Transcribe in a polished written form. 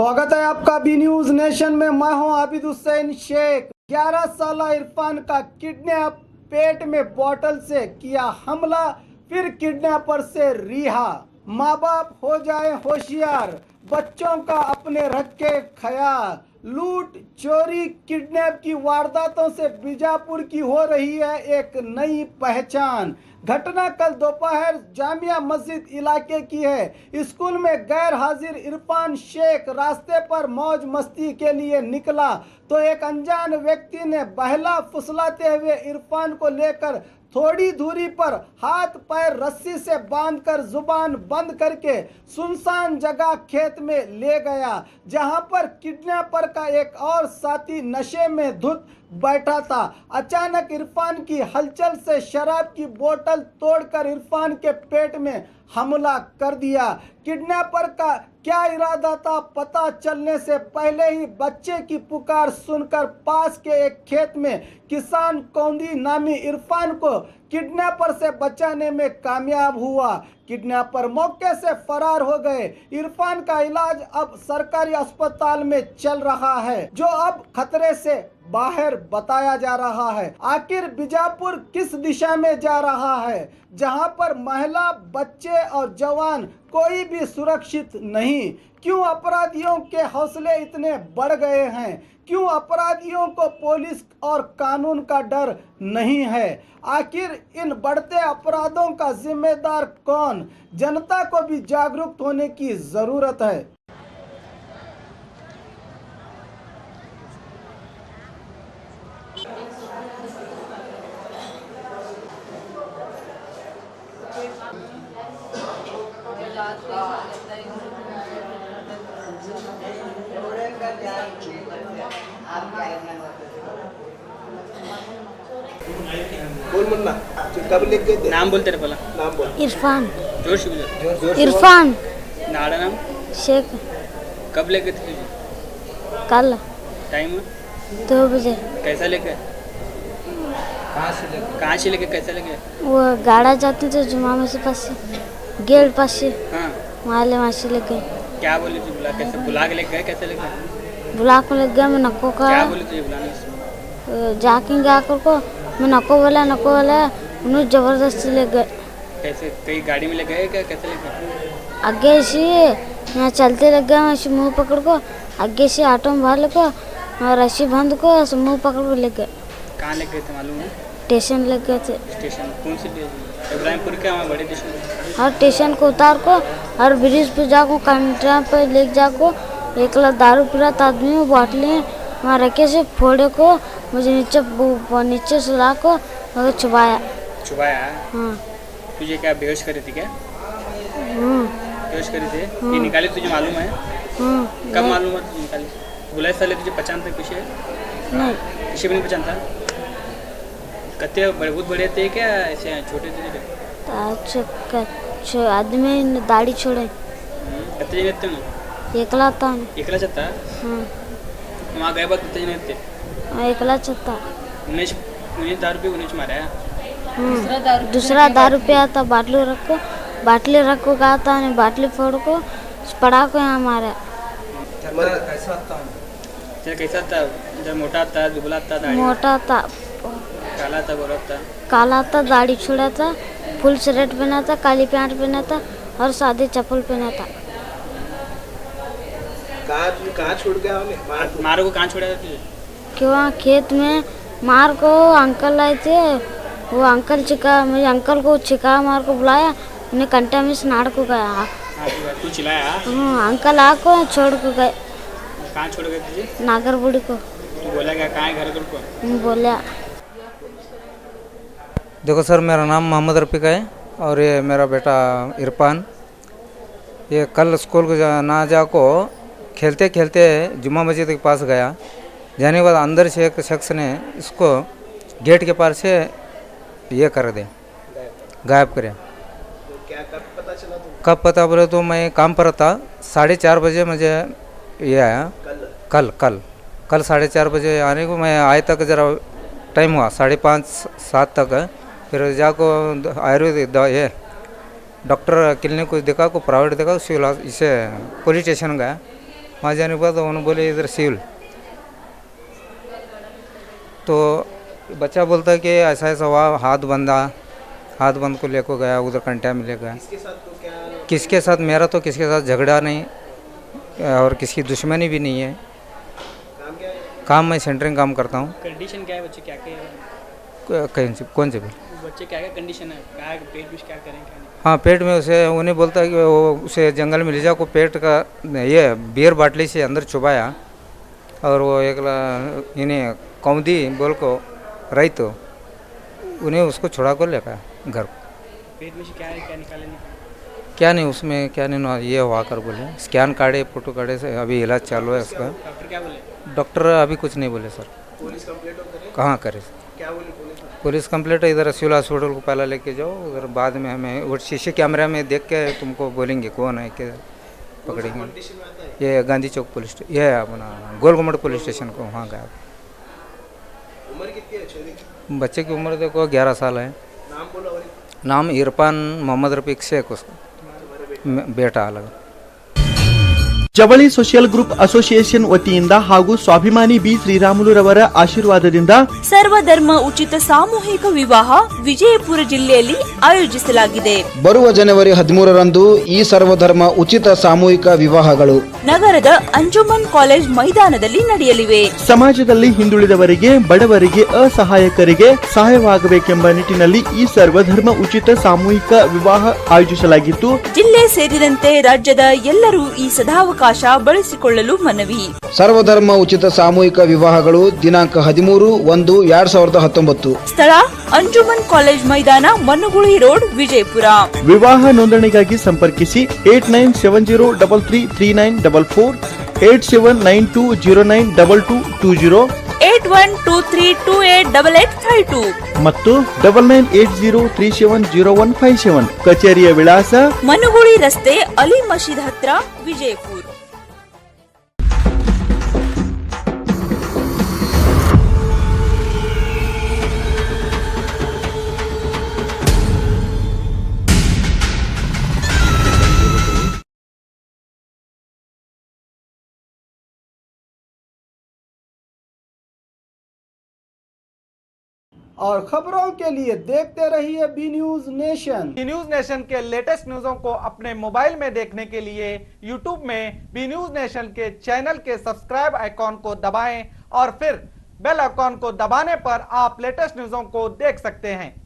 स्वागत है आपका बी न्यूज नेशन में। मैं हूं आबिद हुसैन शेख। 11 साल इरफान का किडनैप, पेट में बोतल से किया हमला, फिर किडनैपर से रिहा। माँ बाप हो जाए होशियार, बच्चों का अपने रखे ख्याल। लूट, चोरी, किडनैप की वारदातों से बीजापुर की हो रही है एक नई पहचान। घटना कल दोपहर जामिया मस्जिद इलाके की है। स्कूल में गैर हाजिर इरफान शेख रास्ते पर मौज मस्ती के लिए निकला तो एक अनजान व्यक्ति ने बहला फुसलाते हुए इरफान को लेकर थोड़ी दूरी पर हाथ पैर रस्सी से बांधकर जुबान बंद करके सुनसान जगह खेत में ले गया, जहां पर किडनैपर का एक और साथी नशे में धुत बैठा था। अचानक इरफान की हलचल से शराब की बोतल तोड़कर इरफान के पेट में हमला कर दिया। किडनैपर का क्या इरादा था पता चलने से पहले ही बच्चे की पुकार सुनकर पास के एक खेत में किसान कौंदी नामी इरफान को किडनैपर से बचाने में कामयाब हुआ। किडनैपर मौके से फरार हो गए। इरफान का इलाज अब सरकारी अस्पताल में चल रहा है, जो अब खतरे से बाहर बताया जा रहा है। आखिर बीजापुर किस दिशा में जा रहा है, जहां पर महिला, बच्चे और जवान कोई भी सुरक्षित नहीं? क्यों अपराधियों के हौसले इतने बढ़ गए हैं? क्यों अपराधियों को पुलिस और कानून का डर नहीं है? आखिर इन बढ़ते अपराधों का जिम्मेदार कौन? जनता को भी जागरूक होने की जरूरत है। बोल मुन्ना, कब लिख गए थे? नाम बोल तेरे पहला। नाम बोल। इरफान। जोर से बोल। इरफान नाड़ा नाम। शेख। कब लेके थे तुझे? कल टाइम 2 बजे। कैसा लेके? कहाँ से लेके कैसा लेके? वो गाड़ा जाते थे जुमा में से पास गेट पास से, हाँ, वहाँ से लेके क्या बोले तुझे? बुला कैसे बुला के लेके गए? कैसे लेके गए? बुला को लग गया। मैं नको का क्या बोले तुझे बुलाने से? जाके आकर को मैं नको बोला उन्हें जबरदस्ती ले गए। कैसे? कहीं गाड़ी में ले गए क्या? कैसे लेके? आगे से यहाँ चलते लग गया, मैं मुँह पकड़ को आगे से ऑटो में भर को और रस्सी बंद को मुँह पकड़ को ले गए। कहाँ ले गए थे मालूम है? स्टेशन लग गए थे। स्टेशन कौन सी? इब्राहिमपुर के वहाँ बड़े स्टेशन। हर स्टेशन को उतार को हर ब्रिज पे जाको कंट्रा पे ले जाको एकला दारू पीरा आदमी में बोतलें वहाँ रखे से फोड़े को मुझे नीचे सुला को और छुपाया। हाँ। तुझे क्या बेहोश करी थी क्या? बेहोश करी थी? ये निकाली तुझे मालूम है? कब मालूम है तुझे निकाली? बुलाए साले तुझे पहचानते कुछ है? नहीं, किसी भी नहीं पहचानता? कत्ते बहुत बड़े थे क्या ऐसे छोटे थे? आदमी दाढ़ी छोड़े। कत्ते जने थे ना? एकला था। एकला चत्ता? हाँ, वहाँ गए बाद कत्ते जने थे? एकला चत्ता। 19 दारू पे 19 मारा है। दूसरा दारू पे आता बाटली रखो कहा था, बाटली फोड़ को पड़ा को यहाँ मारा। कैसा था? जब मोटा था, दुबला था, दाढ़ी मोटा था, काला था, गोरा था? काला था, दाढ़ी छोड़ा था, फुल शर्ट पहना था, काली पैंट पहना था और सादे चप्पल पहना था। कहाँ छोड़ गया? मारो को कहाँ छोड़ा था तुझे? क्यों खेत में मार को अंकल आए थे, वो अंकल मुझे अंकल को चिका मार को बुलाया, उन्हें कंटा में स्नाड़ को गया। तू चिल्लाया? हाँ, अंकल आको छोड़ को गए। कहाँ छोड़ गए तुझे? नागरबुड़ी को। तू बोला क्या? कहाँ है घर तुमको? बोला। देखो सर, मेरा नाम मोहम्मद रफ़ीक है और ये मेरा बेटा इरफान। ये कल स्कूल को ना जाको खेलते खेलते जुम्मा मस्जिद के पास गया। जाने के बाद अंदर से एक शख्स ने इसको गेट के पार से ये कर दे, गायब करे। क्या कब पता चला तुमको? कब पता बोले तो मैं काम पर था, 4:30 बजे मुझे ये आया। कल 4:30 बजे आने को मैं आए तक ज़रा टाइम हुआ 5:30-7 तक। फिर जाको आयुर्वेदिक ये डॉक्टर क्लिनिक को देखा, को प्राइवेट देखा, इसे पुलिस स्टेशन गया। वहाँ जाने के बाद उन्होंने बोले इधर सिविल, तो बच्चा बोलता है कि ऐसा ऐसा हुआ, हाथ बंद को लेकर गया, उधर कंटिया में ले गया। किसके साथ तो क्या किसके साथ? मेरा तो किसके साथ झगड़ा नहीं और किसकी दुश्मनी भी नहीं है। काम क्या है? काम मैं सेंटरिंग काम करता हूँ। कंडीशन क्या है बच्चे, क्या क्या कौन से भी? बच्चे क्या क्या कंडीशन है, क्या है, पेट में क्या करें क्या नहीं? हाँ, पेट में उसे उन्हें बोलता है कि वो उसे जंगल में ले जाओ, को पेट का ये बियर बाटली से अंदर चुभाया और वो एक इन्हें कौदी बोल को रही, तो उन्हें उसको छुड़ा कर लेकर घर। पेट में से क्या है, क्या निकाले नहीं? क्या नहीं उसमें, क्या नहीं ये हुआ कर बोले, स्कैन काढ़े, फोटो काढ़े से अभी इलाज चालू है उसका। डॉक्टर क्या बोले? डॉक्टर अभी कुछ नहीं बोले सर। पुलिस कंप्लेंट करे? कहाँ करे? क्या बोली पुलिस? पुलिस कंप्लेंट इधर सिविल हॉस्पिटल को पहला लेके जाओ, उधर बाद में हमें वो शीशे कैमरा में देख के तुमको बोलेंगे कौन है कि पकड़ेंगे। कंडीशन में आता है? ये गांधी चौक पुलिस स्टेशन, ये अपना गोल गुम्बद पुलिस स्टेशन को वहाँ गया। उम्र कितनी है छोरी की? बच्चे की उम्र देखो 11 साल है। नाम बोलो और नाम इरफान मोहम्मद रफीक शेख, उसका बेटा अलग। ಜವಳಿ ಸೋಷಿಯಲ್ ಗ್ರೂಪ್ ಅಸೋಸಿಯೇಷನ್ ವತಿಯಿಂದ ಹಾಗೂ ಸ್ವಾಭಿಮಾನಿ ಬಿ ಶ್ರೀರಾಮುಲುರವರ ಆಶೀರ್ವಾದದಿಂದ ಸರ್ವಧರ್ಮ ಉಚಿತ ಸಾಮೂಹಿಕ ವಿವಾಹ ವಿಜಯಪುರ ಜಿಲ್ಲೆಯಲ್ಲಿ ಆಯೋಜಿಸಲಾಗಿದೆ. ಬರುವ ಜನವರಿ 13ರಂದು ಈ ಸರ್ವಧರ್ಮ ಉಚಿತ ಸಾಮೂಹಿಕ ವಿವಾಹಗಳು ನಗರದ ಅಂಜುಮನ್ ಕಾಲೇಜ್ ಮೈದಾನದಲ್ಲಿ ನಡೆಯಲಿವೆ. ಸಮಾಜದಲ್ಲಿ ಹಿಂದುಳಿದವರಿಗೆ, ಬಡವರಿಗೆ, ಅಸಹಾಯಕರಿಗೆ ಸಹಾಯವಾಗಬೇಕೆಂಬ ನಿಟ್ಟಿನಲ್ಲಿ ಈ ಸರ್ವಧರ್ಮ ಉಚಿತ ಸಾಮೂಹಿಕ ವಿವಾಹ ಆಯೋಜಿಸಲಾಗಿದ್ದು, ಜಿಲ್ಲೆ ಸೇರಿದಂತೆ ರಾಜ್ಯದ ಎಲ್ಲರೂ ಈ ಸದಾವಕಾಶ ಬಳಸಿಕೊಳ್ಳಲು ಮನವಿ. ಸರ್ವಧರ್ಮ ಉಚಿತ ಸಾಮೂಹಿಕ ವಿವಾಹಗಳು ದಿನಾಂಕ 13/1/2019. ಸ್ಥಳ ಅಂಜುಮನ್ ಕಾಲೇಜ್ ಮೈದಾನ, ಮನುಗುಳಿ ರೋಡ್, ವಿಜಯಪುರ. ವಿವಾಹ ನೋಂದಣಿಗಾಗಿ ಸಂಪರ್ಕಿಸಿ 8970333944, 8792092220, 8123288852 ಮತ್ತು 9980370157. ಕಚೇರಿಯ ವಿಳಾಸ ಮನುಗುಳಿ ರಸ್ತೆ, ಅಲಿ ಮಸೀದ್ ಹತ್ರ, ವಿಜಯಪುರ. और खबरों के लिए देखते रहिए B news nation. B news nation के लेटेस्ट न्यूज़ों को अपने मोबाइल में देखने के लिए यूट्यूब में बी न्यूज नेशन के चैनल के सब्सक्राइब आइकॉन को दबाएं और फिर बेल आइकॉन को दबाने पर आप लेटेस्ट न्यूज़ों को देख सकते हैं।